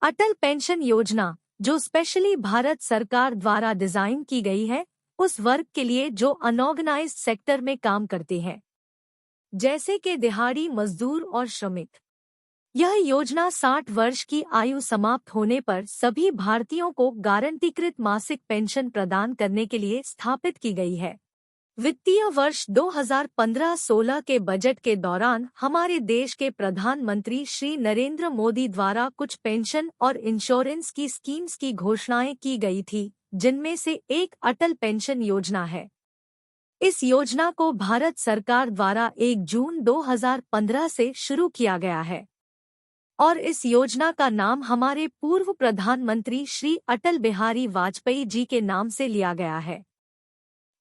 अटल pension योजना, जो specially Bharat सरकार द्वारा डिजाइन की गई है उस वर्ग के लिए जो अनऑर्गेनाइज्ड सेक्टर में काम करते हैं, जैसे कि दिहाड़ी मजदूर और श्रमिक। यह योजना 60 वर्ष की आयु समाप्त होने पर सभी भारतीयों को गारंटीकृत मासिक पेंशन प्रदान करने के लिए स्थापित की गई है। वित्तीय वर्ष 2015-16 के बजट के दौरान हमारे देश के प्रधानमंत्री श्री नरेंद्र मोदी द्वारा कुछ पेंशन और इंश्योरेंस की स्कीम्स की घोषणाएं की गई थी, जिनमें से एक अटल पेंशन योजना है। इस योजना को भारत सरकार द्वारा 1 जून 2015 से शुरू किया गया है और इस योजना का नाम हमारे पूर्व प्रधानमंत्री श्री अटल बिहारी वाजपेयी जी के नाम से लिया गया है।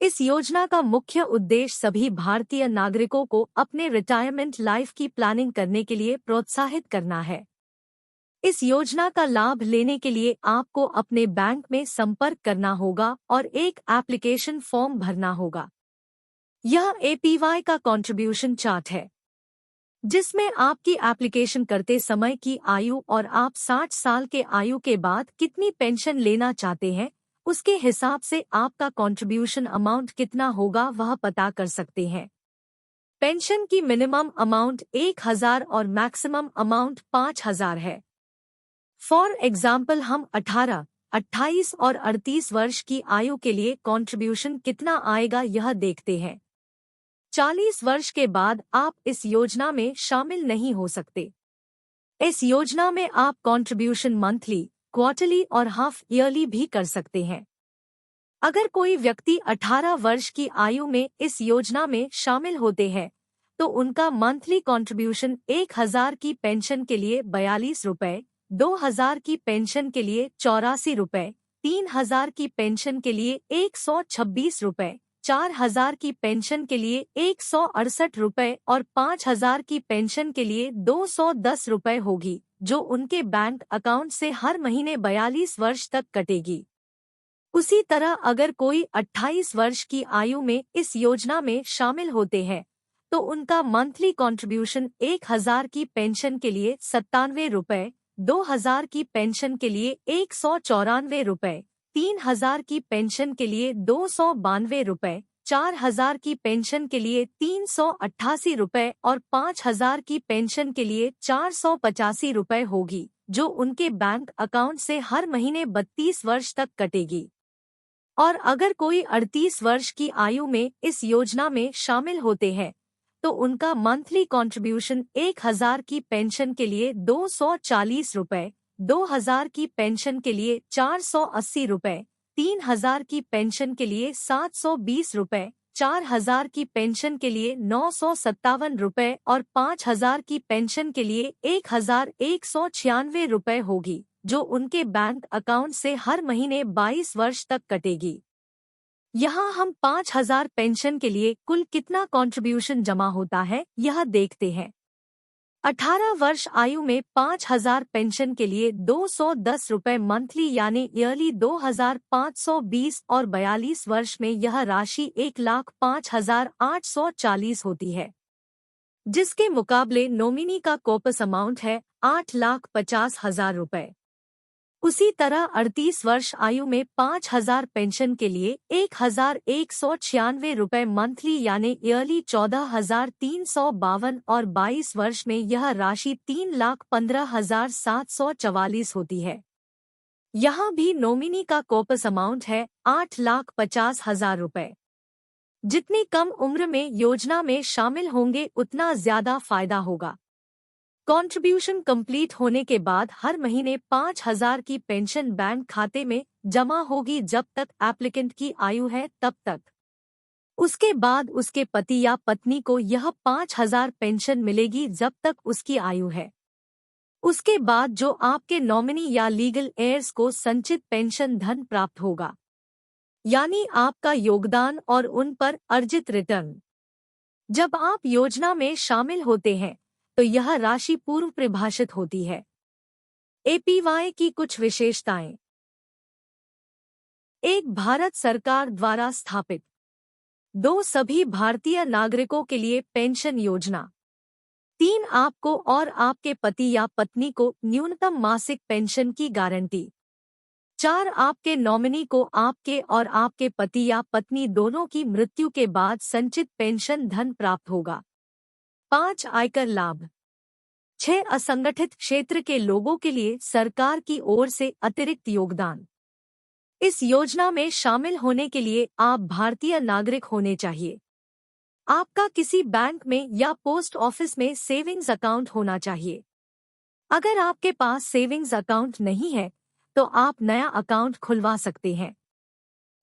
इस योजना का मुख्य उद्देश्य सभी भारतीय नागरिकों को अपने रिटायरमेंट लाइफ की प्लानिंग करने के लिए प्रोत्साहित करना है। इस योजना का लाभ लेने के लिए आपको अपने बैंक में संपर्क करना होगा और एक एप्लीकेशन फॉर्म भरना होगा। यह एपीवाई का कंट्रीब्यूशन चार्ट है, जिसमें आपकी एप्लीकेशन करते समय की आयु और आप 60 साल के आयु के बाद कितनी पेंशन लेना चाहते हैं उसके हिसाब से आपका कंट्रीब्यूशन अमाउंट कितना होगा वह पता कर सकते हैं। पेंशन की मिनिमम अमाउंट 1000 और मैक्सिमम अमाउंट 5000 है। फॉर एग्जाम्पल हम 18, 28 और 38 वर्ष की आयु के लिए कंट्रीब्यूशन कितना आएगा यह देखते हैं। 40 वर्ष के बाद आप इस योजना में शामिल नहीं हो सकते। इस योजना में आप कंट्रीब्यूशन मंथली, क्वार्टरली और हाफ ईयरली भी कर सकते हैं। अगर कोई व्यक्ति 18 वर्ष की आयु में इस योजना में शामिल होते हैं तो उनका मंथली कंट्रीब्यूशन 1000 की पेंशन के लिए 42 रुपए, 2000 की पेंशन के लिए 84 रुपए, 3000 की पेंशन के लिए 126 रुपए, 4000 की पेंशन के लिए 168 रुपए और 5000 की पेंशन के लिए 210 रुपए होगी, जो उनके बैंक अकाउंट से हर महीने 42 वर्ष तक कटेगी। उसी तरह अगर कोई 28 वर्ष की आयु में इस योजना में शामिल होते हैं तो उनका मंथली कंट्रीब्यूशन 1000 की पेंशन के लिए 97 रुपए, 2000 की पेंशन के लिए 194 रुपए, 3000 की पेंशन के लिए 292 रुपए, 4000 की पेंशन के लिए 388 रुपए और 5000 की पेंशन के लिए 485 रुपए होगी, जो उनके बैंक अकाउंट से हर महीने 32 वर्ष तक कटेगी। और अगर कोई 38 वर्ष की आयु में इस योजना में शामिल होते हैं तो उनका मंथली कंट्रीब्यूशन 1000 की पेंशन के लिए 240 रुपए, 2000 की पेंशन के लिए 480 रुपए, 3000 की पेंशन के लिए 720 रुपए, 4000 की पेंशन के लिए 957 रुपए और 5000 की पेंशन के लिए 1196 रुपए होगी, जो उनके बैंक अकाउंट से हर महीने 22 वर्ष तक कटेगी। यहाँ हम 5000 पेंशन के लिए कुल कितना कंट्रीब्यूशन जमा होता है यह देखते हैं। 18 वर्ष आयु में 5000 पेंशन के लिए 210 रुपए मंथली यानी ईयरली 2520 और 42 वर्ष में यह राशि 1,05,840 होती है, जिसके मुकाबले नॉमिनी का कॉर्पस अमाउंट है 8,50,000 रुपए। उसी तरह 38 वर्ष आयु में 5000 पेंशन के लिए 1196 रुपए मंथली यानी ईयरली 14,352 और 22 वर्ष में यह राशि 3,15,744 होती है। यहाँ भी नॉमिनी का कॉर्पस अमाउंट है 8,50,000 रुपए। जितनी कम उम्र में योजना में शामिल होंगे उतना ज्यादा फायदा होगा। कंट्रीब्यूशन कंप्लीट होने के बाद हर महीने 5000 की पेंशन बैंक खाते में जमा होगी जब तक एप्लीकेंट की आयु है तब तक। उसके बाद उसके पति या पत्नी को यह 5000 पेंशन मिलेगी जब तक उसकी आयु है। उसके बाद जो आपके नॉमिनी या लीगल एयर्स को संचित पेंशन धन प्राप्त होगा, यानी आपका योगदान और उन पर अर्जित रिटर्न। जब आप योजना में शामिल होते हैं तो यह राशि पूर्व परिभाषित होती है। एपीवाई की कुछ विशेषताएं। एक, भारत सरकार द्वारा स्थापित। 2, सभी भारतीय नागरिकों के लिए पेंशन योजना। 3 आपको और आपके पति या पत्नी को न्यूनतम मासिक पेंशन की गारंटी। 4 आपके नॉमिनी को आपके और आपके पति या पत्नी दोनों की मृत्यु के बाद संचित पेंशन धन प्राप्त होगा। 5 आयकर लाभ। 6 असंगठित क्षेत्र के लोगों के लिए सरकार की ओर से अतिरिक्त योगदान। इस योजना में शामिल होने के लिए आप भारतीय नागरिक होने चाहिए। आपका किसी बैंक में या पोस्ट ऑफिस में सेविंग्स अकाउंट होना चाहिए। अगर आपके पास सेविंग्स अकाउंट नहीं है तो आप नया अकाउंट खुलवा सकते हैं।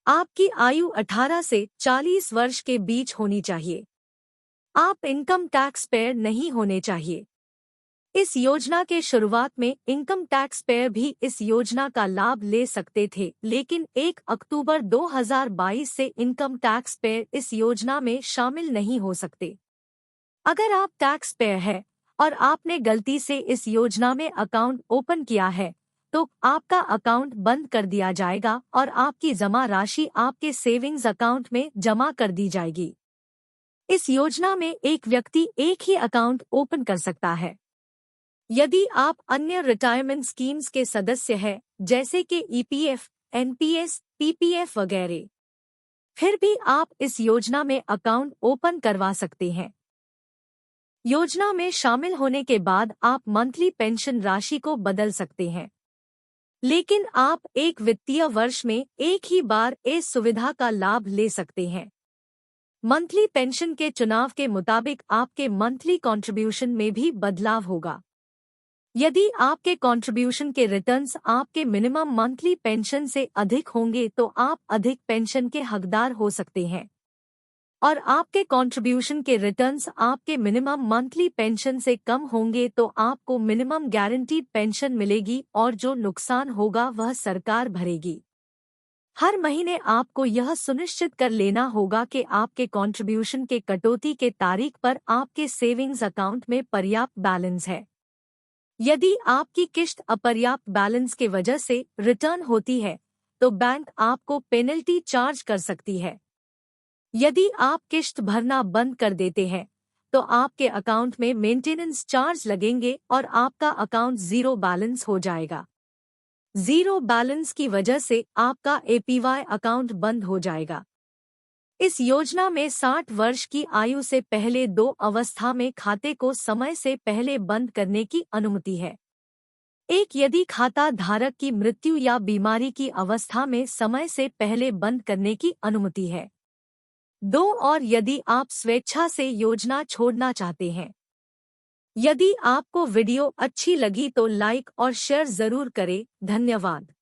आपकी आयु 18 से 40 वर्ष के बीच होनी चाहिए। आप इनकम टैक्स पेयर नहीं होने चाहिए। इस योजना के शुरुआत में इनकम टैक्स पेयर भी इस योजना का लाभ ले सकते थे, लेकिन 1 अक्टूबर 2022 से इनकम टैक्स पेयर इस योजना में शामिल नहीं हो सकते। अगर आप टैक्स पेयर हैं और आपने गलती से इस योजना में अकाउंट ओपन किया है तो आपका अकाउंट बंद कर दिया जाएगा और आपकी जमा राशि आपके सेविंग्स अकाउंट में जमा कर दी जाएगी। इस योजना में एक व्यक्ति एक ही अकाउंट ओपन कर सकता है। यदि आप अन्य रिटायरमेंट स्कीम्स के सदस्य हैं, जैसे कि ईपीएफ, एनपीएस, पीपीएफ वगैरह, फिर भी आप इस योजना में अकाउंट ओपन करवा सकते हैं। योजना में शामिल होने के बाद आप मंथली पेंशन राशि को बदल सकते हैं, लेकिन आप एक वित्तीय वर्ष में एक ही बार इस सुविधा का लाभ ले सकते हैं। मंथली पेंशन के चुनाव के मुताबिक आपके मंथली कंट्रीब्यूशन में भी बदलाव होगा। यदि आपके कंट्रीब्यूशन के रिटर्न्स आपके मिनिमम मंथली पेंशन से अधिक होंगे तो आप अधिक पेंशन के हकदार हो सकते हैं, और आपके कंट्रीब्यूशन के रिटर्न्स आपके मिनिमम मंथली पेंशन से कम होंगे तो आपको मिनिमम गारंटीड पेंशन मिलेगी और जो नुकसान होगा वह सरकार भरेगी। हर महीने आपको यह सुनिश्चित कर लेना होगा कि आपके कंट्रीब्यूशन के कटौती के तारीख पर आपके सेविंग्स अकाउंट में पर्याप्त बैलेंस है। यदि आपकी किश्त अपर्याप्त बैलेंस के वजह से रिटर्न होती है तो बैंक आपको पेनल्टी चार्ज कर सकती है। यदि आप किश्त भरना बंद कर देते हैं तो आपके अकाउंट में मेंटेनेंस चार्ज लगेंगे और आपका अकाउंट जीरो बैलेंस हो जाएगा। जीरो बैलेंस की वजह से आपका एपीवाई अकाउंट बंद हो जाएगा। इस योजना में 60 वर्ष की आयु से पहले 2 अवस्था में खाते को समय से पहले बंद करने की अनुमति है। एक, यदि खाता धारक की मृत्यु या बीमारी की अवस्था में समय से पहले बंद करने की अनुमति है। 2, और यदि आप स्वेच्छा से योजना छोड़ना चाहते हैं। यदि आपको वीडियो अच्छी लगी तो लाइक और शेयर जरूर करें। धन्यवाद।